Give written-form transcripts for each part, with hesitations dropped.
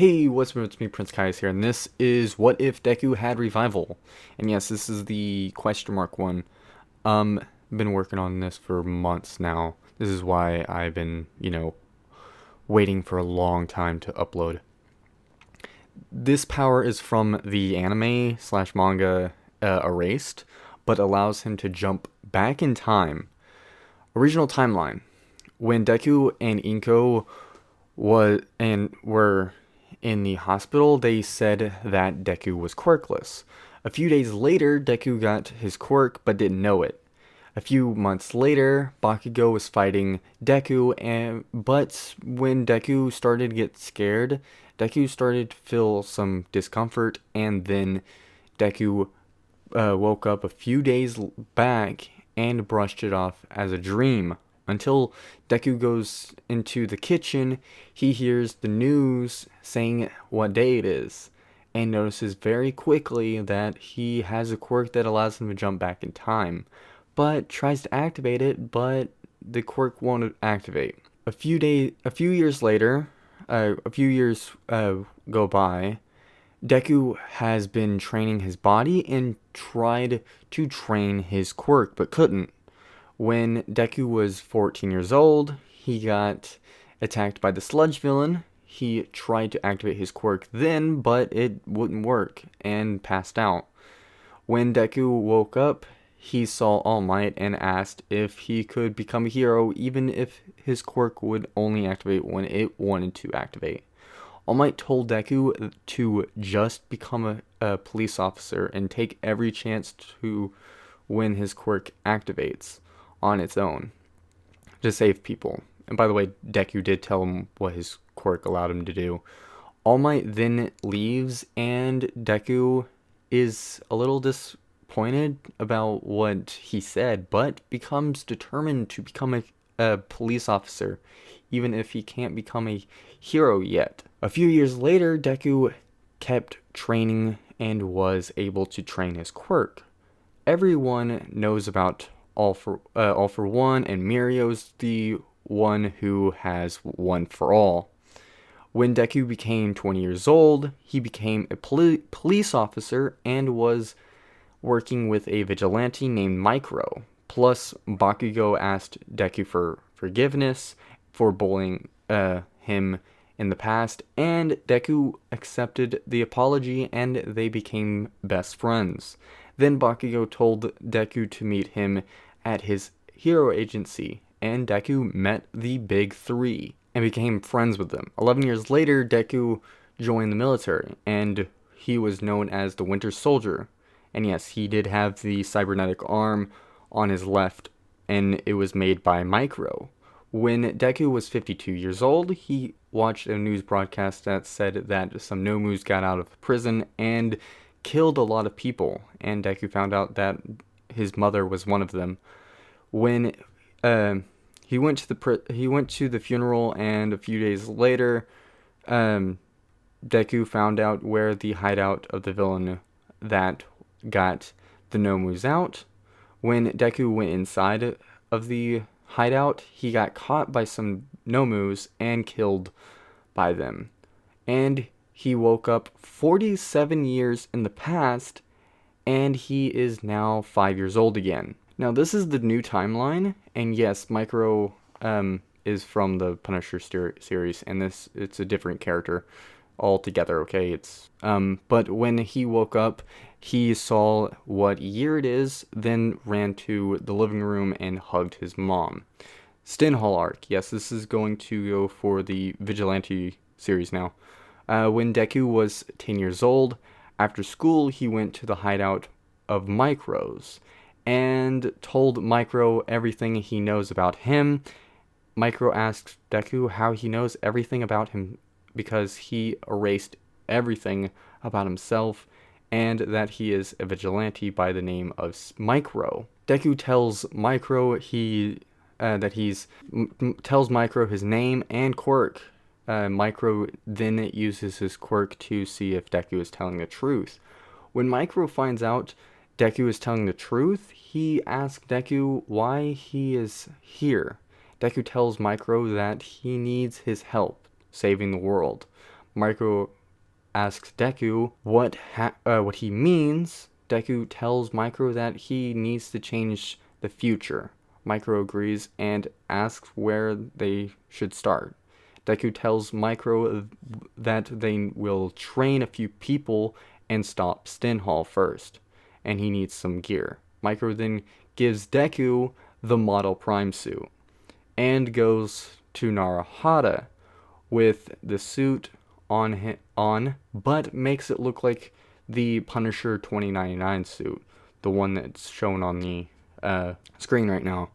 Hey, what's up? It's me, Prince Caius here, and this is What If Deku Had Revival? And yes, this is the question mark one. Been working on this for months now. This is why I've been, waiting for a long time to upload. This power is from the anime slash manga Erased, but allows him to jump back in time. Original timeline. When Deku and Inko were in the hospital, they said that Deku was quirkless. A few days later, Deku got his quirk but didn't know it. A few months later, Bakugo was fighting Deku, but when Deku started to get scared, Deku started to feel some discomfort, and then Deku woke up a few days back and brushed it off as a dream. Until Deku goes into the kitchen, he hears the news saying what day it is, and notices very quickly that he has a quirk that allows him to jump back in time, but tries to activate it, but the quirk won't activate. A few years later, a few years go by. Deku has been training his body and tried to train his quirk, but couldn't. When Deku was 14 years old, he got attacked by the sludge villain. He tried to activate his quirk then, but it wouldn't work, and passed out. When Deku woke up, he saw All Might and asked if he could become a hero, even if his quirk would only activate when it wanted to activate. All Might told Deku to just become a police officer and take every chance to when his quirk activates on its own to save people. And by the way, Deku did tell him what his quirk allowed him to do. All Might then leaves, and Deku is a little disappointed about what he said, but becomes determined to become a police officer, even if he can't become a hero yet. A few years later, Deku kept training and was able to train his quirk. Everyone knows about All for One, and Mirio's the one who has One for All. When Deku became 20 years old, he became a police officer and was working with a vigilante named Micro. Plus, Bakugo asked Deku for forgiveness for bullying him in the past, and Deku accepted the apology and they became best friends. Then Bakugo told Deku to meet him at his hero agency, and Deku met the Big Three and became friends with them. 11 years later, Deku joined the military, and he was known as the Winter Soldier. And yes, he did have the cybernetic arm on his left, and it was made by Micro. When Deku was 52 years old, he watched a news broadcast that said that some Nomus got out of prison and killed a lot of people, and Deku found out that his mother was one of them. When he went to the funeral, and a few days later, Deku found out where the hideout of the villain that got the Nomus out. When Deku went inside of the hideout, he got caught by some Nomus and killed by them. And he woke up 47 years in the past, and he is now 5 years old again. Now, this is the new timeline, and yes, Micro is from the Punisher series, and it's a different character altogether, okay? But when he woke up, he saw what year it is, then ran to the living room and hugged his mom. Overhaul Arc. Yes, this is going to go for the Vigilante series now. When Deku was 10 years old, after school, he went to the hideout of Micro's and told Micro everything he knows about him. Micro asks Deku how he knows everything about him because he erased everything about himself, and that he is a vigilante by the name of Micro. Deku tells Micro tells Micro his name and quirk. Micro then uses his quirk to see if Deku is telling the truth. When Micro finds out Deku is telling the truth, he asks Deku why he is here. Deku tells Micro that he needs his help saving the world. Micro asks Deku what he means. Deku tells Micro that he needs to change the future. Micro agrees and asks where they should start. Deku tells Micro that they will train a few people and stop Stinhall first, and he needs some gear. Micro then gives Deku the model Prime suit and goes to Narahata with the suit on, but makes it look like the Punisher 2099 suit, the one that's shown on the screen right now.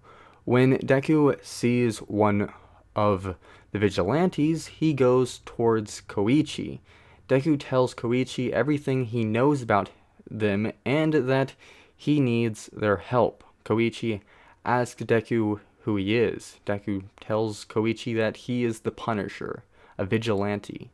When Deku sees one of the vigilantes, he goes towards Koichi. Deku tells Koichi everything he knows about them and that he needs their help. Koichi asks Deku who he is. Deku tells Koichi that he is the Punisher, a vigilante.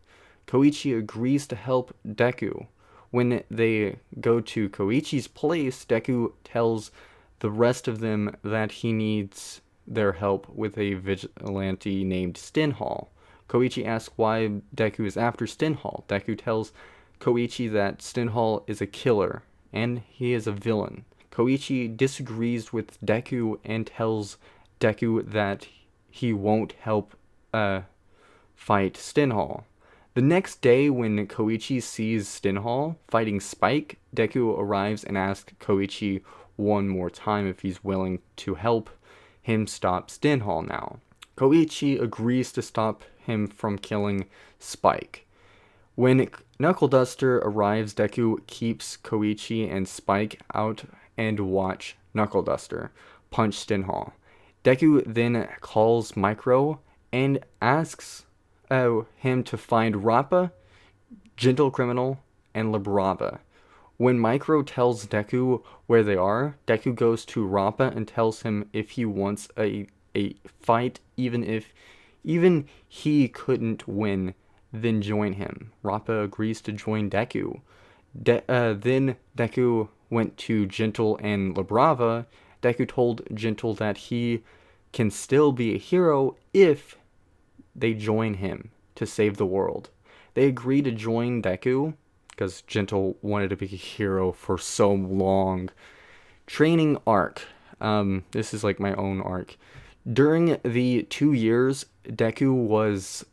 Koichi agrees to help Deku. When they go to Koichi's place, Deku tells the rest of them that he needs their help with a vigilante named Stinhall. Koichi asks why Deku is after Stinhall. Deku tells Koichi that Stinhall is a killer and he is a villain. Koichi disagrees with Deku and tells Deku that he won't help fight Stinhall. The next day, when Koichi sees Stinhall fighting Spike, Deku arrives and asks Koichi one more time if he's willing to help him stop Stinhall now. Koichi agrees to stop him from killing Spike. When Knuckle Duster arrives, Deku keeps Koichi and Spike out and watch Knuckle Duster punch Stinhall. Deku then calls Micro and asks him to find Rappa, Gentle Criminal, and Labrava. When Micro tells Deku where they are, Deku goes to Rappa and tells him if he wants a fight, even he couldn't win, then join him. Rappa agrees to join Deku. Then Deku went to Gentle and Labrava. Deku told Gentle that he can still be a hero if they join him to save the world. They agree to join Deku because Gentle wanted to be a hero for so long. Training arc. This is like my own arc. During the 2 years, Deku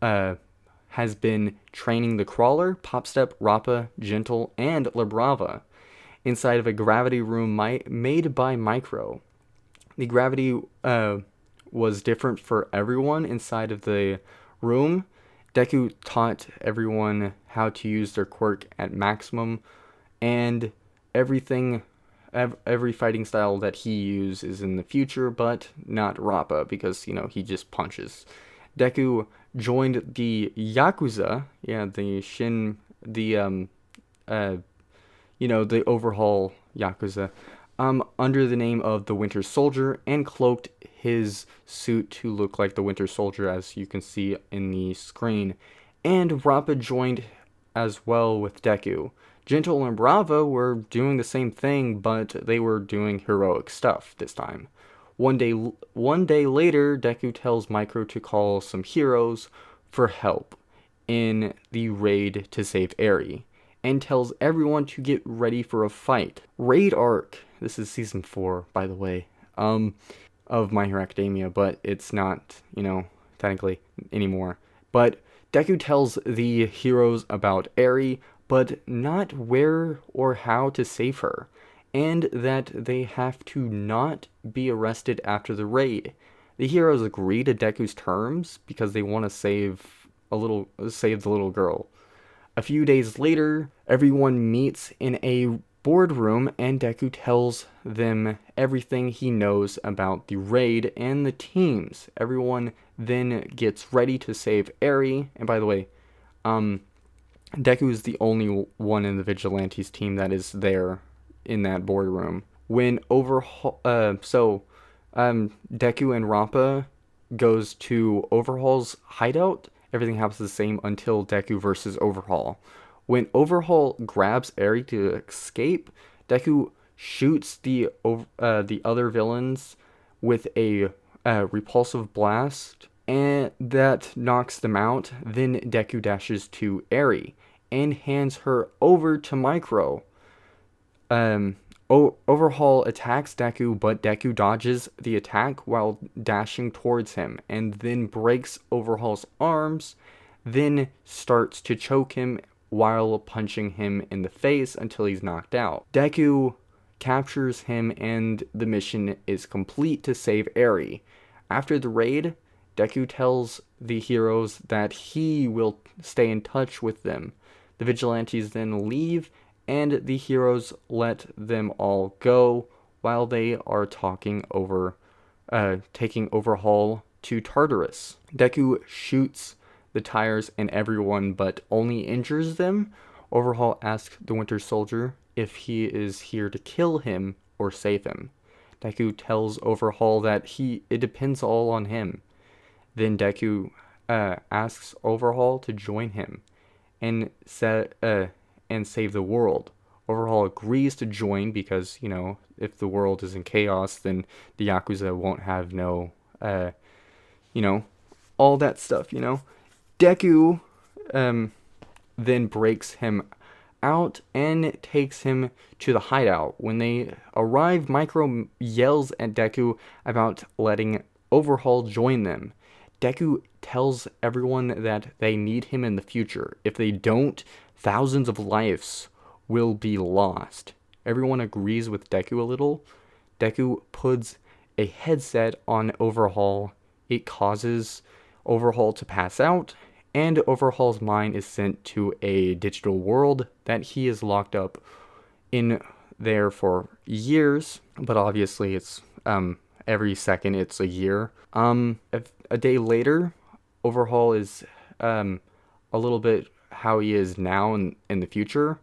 has been training the Crawler, Popstep, Rappa, Gentle, and Labrava inside of a gravity room made by Micro. The gravity was different for everyone inside of the room. Deku taught everyone how to use their quirk at maximum, and every fighting style that he uses in the future, but not Rappa because he just punches. Deku joined the Yakuza, the Overhaul Yakuza, under the name of the Winter Soldier, and cloaked his suit to look like the Winter Soldier, as you can see in the screen. And Rappa joined as well with Deku. Gentle and Brava were doing the same thing, but they were doing heroic stuff this time. One day later, Deku tells Micro to call some heroes for help in the raid to save Eri, and tells everyone to get ready for a fight. Raid arc. This is season 4, by the way, of My Hero Academia, but it's not, technically anymore. But Deku tells the heroes about Eri, but not where or how to save her, and that they have to not be arrested after the raid. The heroes agree to Deku's terms because they want to save the little girl. A few days later, everyone meets in a boardroom, and Deku tells them everything he knows about the raid and the teams. Everyone then gets ready to save Eri. And by the way, Deku is the only one in the Vigilantes team that is there in that boardroom. When Deku and Rappa goes to Overhaul's hideout, everything happens the same until Deku versus Overhaul. When Overhaul grabs Eri to escape, Deku shoots the other villains with a repulsive blast, and that knocks them out. Then Deku dashes to Eri and hands her over to Micro. Overhaul attacks Deku, but Deku dodges the attack while dashing towards him, and then breaks Overhaul's arms, then starts to choke him while punching him in the face until he's knocked out. Deku captures him, and the mission is complete to save Eri. After the raid, Deku tells the heroes that he will stay in touch with them. The vigilantes then leave, and the heroes let them all go while they are taking Overhaul to Tartarus. Deku shoots the tires and everyone, but only injures them. Overhaul asks the Winter Soldier if he is here to kill him or save him. Deku tells Overhaul that it depends all on him. Then Deku asks Overhaul to join him and save the world. Overhaul agrees to join because, if the world is in chaos, then the Yakuza won't have all that stuff, Deku then breaks him out and takes him to the hideout. When they arrive, Micro yells at Deku about letting Overhaul join them. Deku tells everyone that they need him in the future. If they don't, thousands of lives will be lost. Everyone agrees with Deku a little. Deku puts a headset on Overhaul. It causes Overhaul to pass out, and Overhaul's mind is sent to a digital world that he is locked up in there for years. But obviously it's every second it's a year. A day later, Overhaul is a little bit how he is now in the future.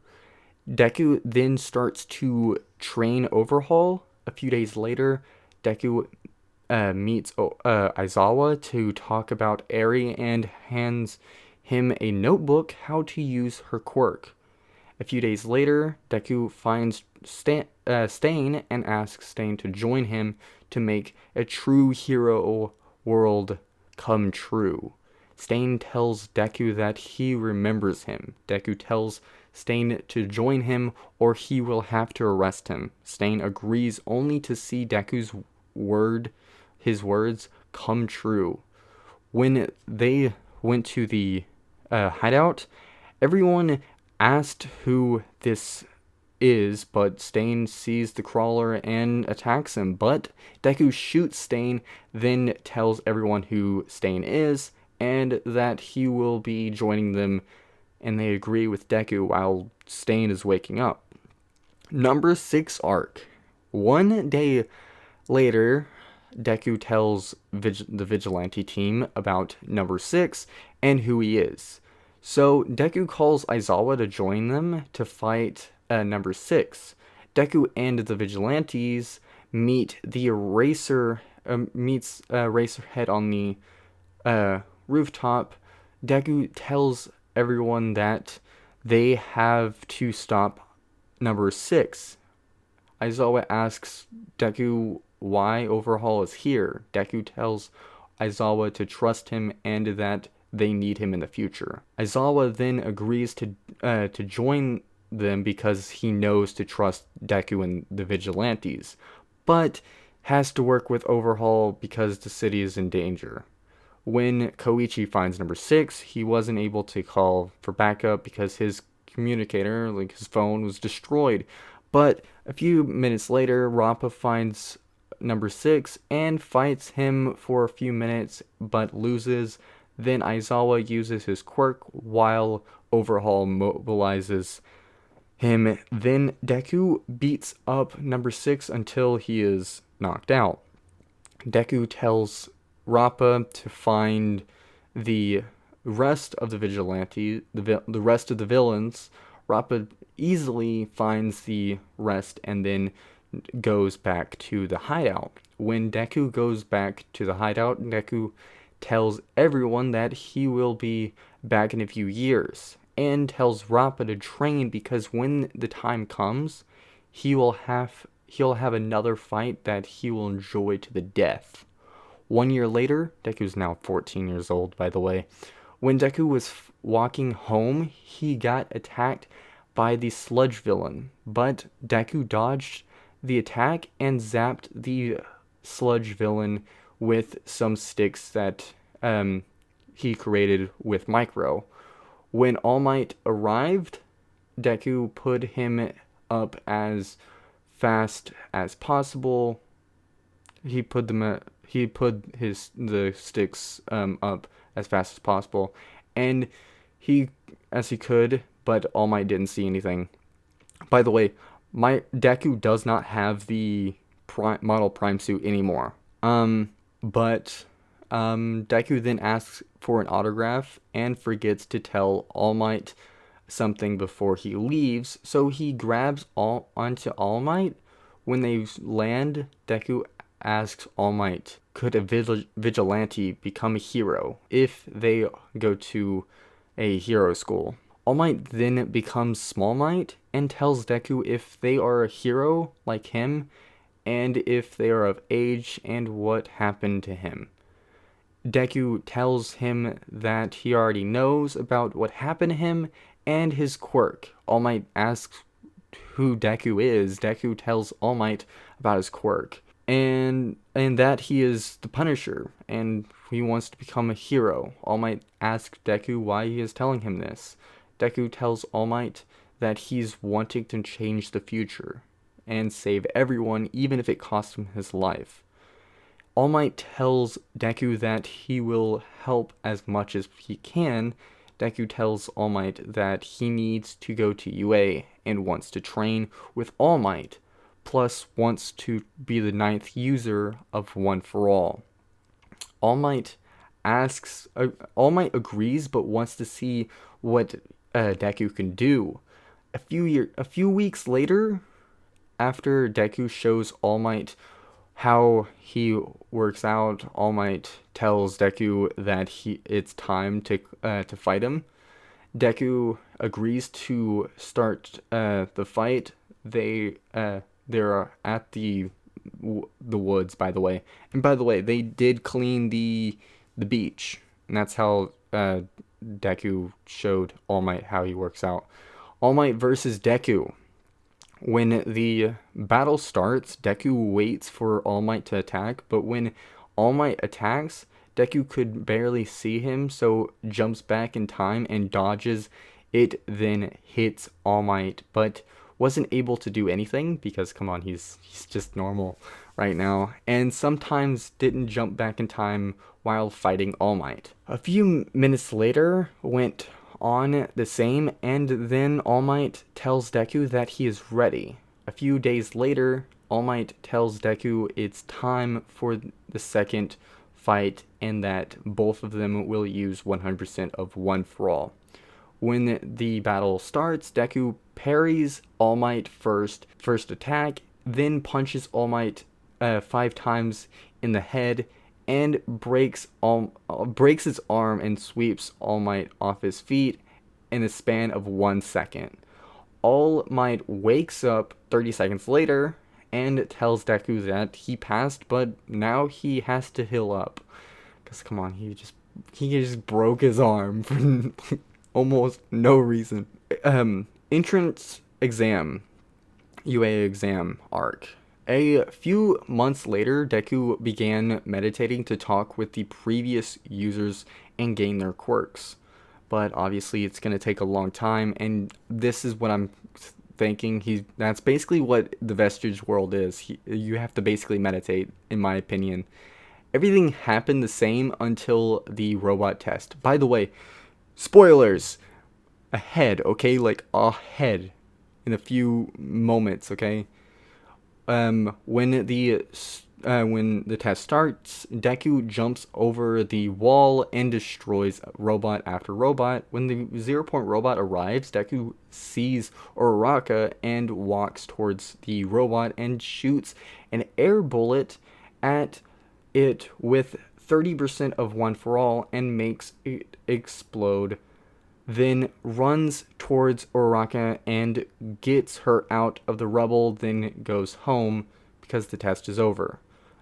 Deku then starts to train Overhaul. A few days later, Deku meets Aizawa to talk about Eri and hands him a notebook how to use her quirk. A few days later, Deku finds Stain and asks Stain to join him to make a true hero world come true. Stain tells Deku that he remembers him. Deku tells Stain to join him or he will have to arrest him. Stain agrees only to see Deku's his words come true. When they went to the hideout, everyone asked who this is, but Stain sees the crawler and attacks him. But Deku shoots Stain, then tells everyone who Stain is and that he will be joining them, and they agree with Deku while Stain is waking up. Number 6 arc. One day later, Deku tells the vigilante team about number 6 and who he is. So Deku calls Aizawa to join them to fight number 6. Deku and the vigilantes meets Eraserhead on the rooftop. Deku tells everyone that they have to stop number 6. Aizawa asks Deku why Overhaul is here. Deku tells Aizawa to trust him and that they need him in the future. Aizawa then agrees to join them because he knows to trust Deku and the vigilantes, but has to work with Overhaul because the city is in danger. When Koichi finds number 6, he wasn't able to call for backup because his communicator, like his phone, was destroyed. But a few minutes later, Rappa finds number 6 and fights him for a few minutes but loses. Then Aizawa uses his quirk while Overhaul mobilizes him. Then Deku beats up number 6 until he is knocked out. Deku tells Rappa to find the rest of the vigilantes, the rest of the villains. Rappa easily finds the rest and then goes back to the hideout. When Deku goes back to the hideout, Deku tells everyone that he will be back in a few years and tells Rappa to train because when the time comes, he'll have another fight that he will enjoy to the death. 1 year later, Deku's now 14 years old, by the way. When Deku was walking home, he got attacked by the sludge villain, but Deku dodged the attack and zapped the sludge villain with some sticks that he created with Micro. When All Might arrived, Deku put him up as fast as possible. He put the sticks up as fast as possible, and he could, but All Might didn't see anything. By the way, my Deku does not have the model prime suit anymore. But Deku then asks for an autograph and forgets to tell All Might something before he leaves, so he grabs onto All Might. When they land, Deku asks All Might, could a vigilante become a hero if they go to a hero school? All Might then becomes Small Might and tells Deku if they are a hero like him, and if they are of age, and what happened to him. Deku tells him that he already knows about what happened to him and his quirk. All Might asks who Deku is. Deku tells All Might about his quirk, and that he is the Punisher, and he wants to become a hero. All Might asks Deku why he is telling him this. Deku tells All Might that he's wanting to change the future and save everyone, even if it costs him his life. All Might tells Deku that he will help as much as he can. Deku tells All Might that he needs to go to UA and wants to train with All Might, plus wants to be the 9th user of One For All. All Might agrees, but wants to see what Deku can do. A few weeks later, after Deku shows All Might how he works out, All Might tells Deku that it's time to fight him. Deku agrees to start the fight. They're at the woods, by the way. And by the way, they did clean the beach, and that's how Deku showed All Might how he works out. All Might versus Deku. When the battle starts, Deku waits for All Might to attack, but when All Might attacks, Deku could barely see him, so jumps back in time and dodges it, then hits All Might, but wasn't able to do anything because, come on, he's just normal right now, and sometimes didn't jump back in time while fighting All Might. A few minutes later went on the same, and then All Might tells Deku that he is ready. A few days later, All Might tells Deku it's time for the second fight and that both of them will use 100% of One For All. When the battle starts, Deku parries All Might first attack, then punches All Might 5 times in the head, and breaks his arm and sweeps All Might off his feet in a span of 1 second. All Might wakes up 30 seconds later and tells Deku that he passed, but now he has to heal up. Because, come on, he just broke his arm for almost no reason. Entrance exam, UA exam arc. A few months later, Deku began meditating to talk with the previous users and gain their quirks. But obviously it's going to take a long time, and this is what I'm thinking. That's basically what the Vestige world is. You have to basically meditate, in my opinion. Everything happened the same until the robot test. By the way, spoilers ahead, okay? Like ahead in a few moments, okay? When the test starts, Deku jumps over the wall and destroys robot after robot. When the 0 Point robot arrives, Deku sees Uraraka and walks towards the robot and shoots an air bullet at it with 30% of One For All and makes it explode. Then runs towards Uraraka and gets her out of the rubble, then goes home because the test is over.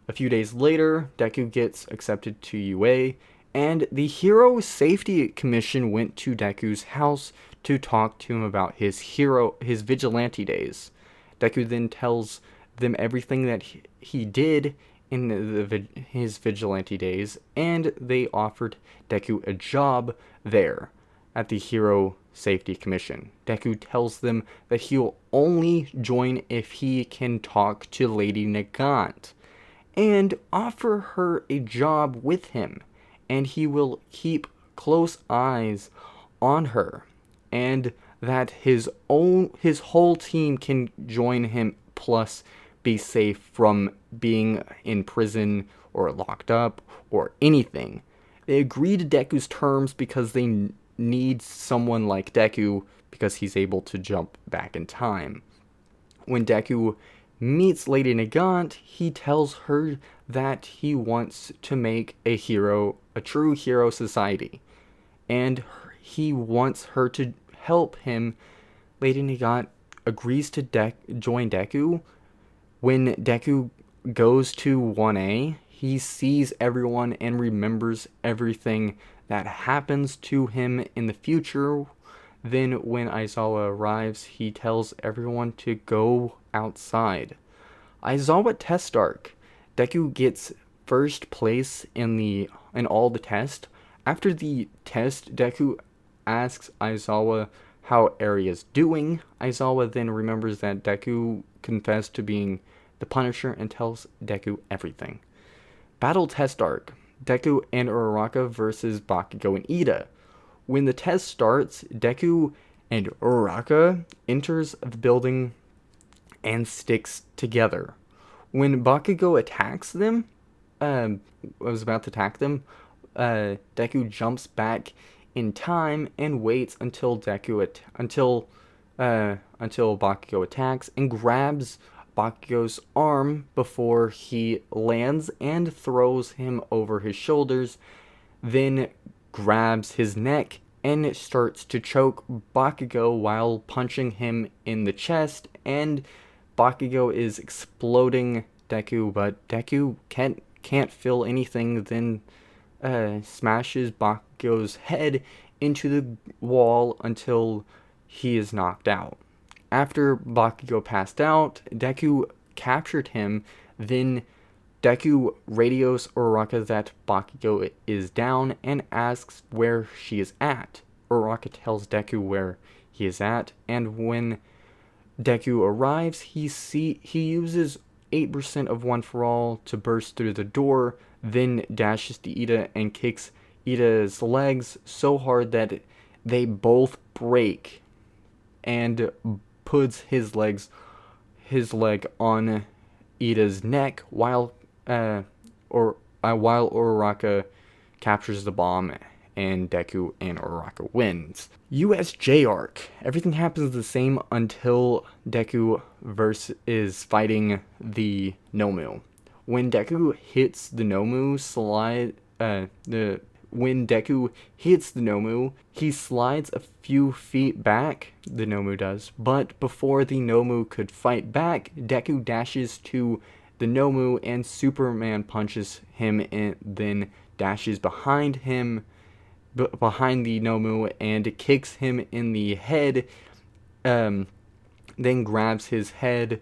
A few days later, Deku gets accepted to UA, and the Hero Safety Commission went to Deku's house to talk to him about his vigilante days. Deku then tells them everything that he did in his vigilante days, and they offered Deku a job there at the Hero Safety Commission. Deku tells them that he'll only join if he can talk to Lady Nagant and offer her a job with him, and he will keep close eyes on her, and that his whole team can join him, plus be safe from being in prison or locked up or anything. They agree to Deku's terms because they need someone like Deku because he's able to jump back in time. When Deku meets Lady Nagant, he tells her that he wants to make a true hero society, and he wants her to help him. Lady Nagant agrees to join Deku. When Deku goes to 1A, he sees everyone and remembers everything that happens to him in the future. Then when Aizawa arrives, he tells everyone to go outside. Aizawa Test Arc. Deku gets first place in all the tests. After the test, Deku asks Aizawa how Eri is doing. Aizawa then remembers that Deku confessed to being the Punisher and tells Deku everything. Battle Test Arc. Deku and Uraraka versus Bakugo and Ida. When the test starts, Deku and Uraraka enters the building and sticks together. When Bakugo attacks them, Deku jumps back in time and waits until Bakugo attacks and grabs Bakugo's arm before he lands and throws him over his shoulders, then grabs his neck and starts to choke Bakugo while punching him in the chest, and Bakugo is exploding Deku, but Deku can't feel anything, then smashes Bakugo's head into the wall until he is knocked out. After Bakugo passed out, Deku captured him, then Deku radios Uraraka that Bakugo is down and asks where she is at. Uraraka tells Deku where he is at, and when Deku arrives, he uses 8% of One For All to burst through the door, then dashes to Ida and kicks Ida's legs so hard that they both break, and puts his leg on Ida's neck while Uraraka captures the bomb, and Deku and Uraraka wins. USJ Arc. Everything happens the same until Deku is fighting the Nomu. When Deku hits the Nomu he slides a few feet back, the Nomu does, but before the Nomu could fight back, Deku dashes to the Nomu and Superman punches him and then dashes behind the Nomu and kicks him in the head, then grabs his head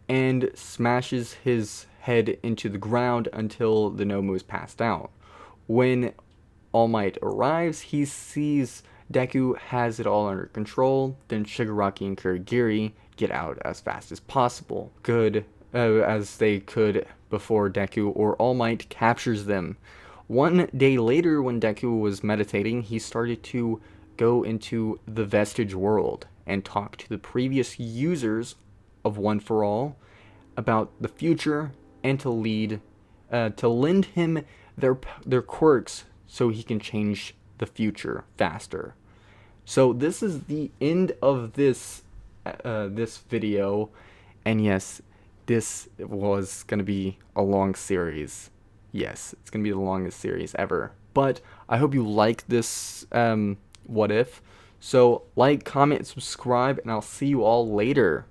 and smashes his head into the ground until the Nomu is passed out. When All Might arrives, he sees Deku has it all under control, then Shigaraki and Kurogiri get out as fast as possible. As they could before Deku or All Might captures them. One day later, when Deku was meditating, he started to go into the Vestige world and talk to the previous users of One For All about the future and to lend him their quirks so he can change the future faster. So this is the end of this video, and yes, this was gonna be a long series. Yes, it's gonna be the longest series ever. But I hope you like this What If. So like, comment, subscribe, and I'll see you all later.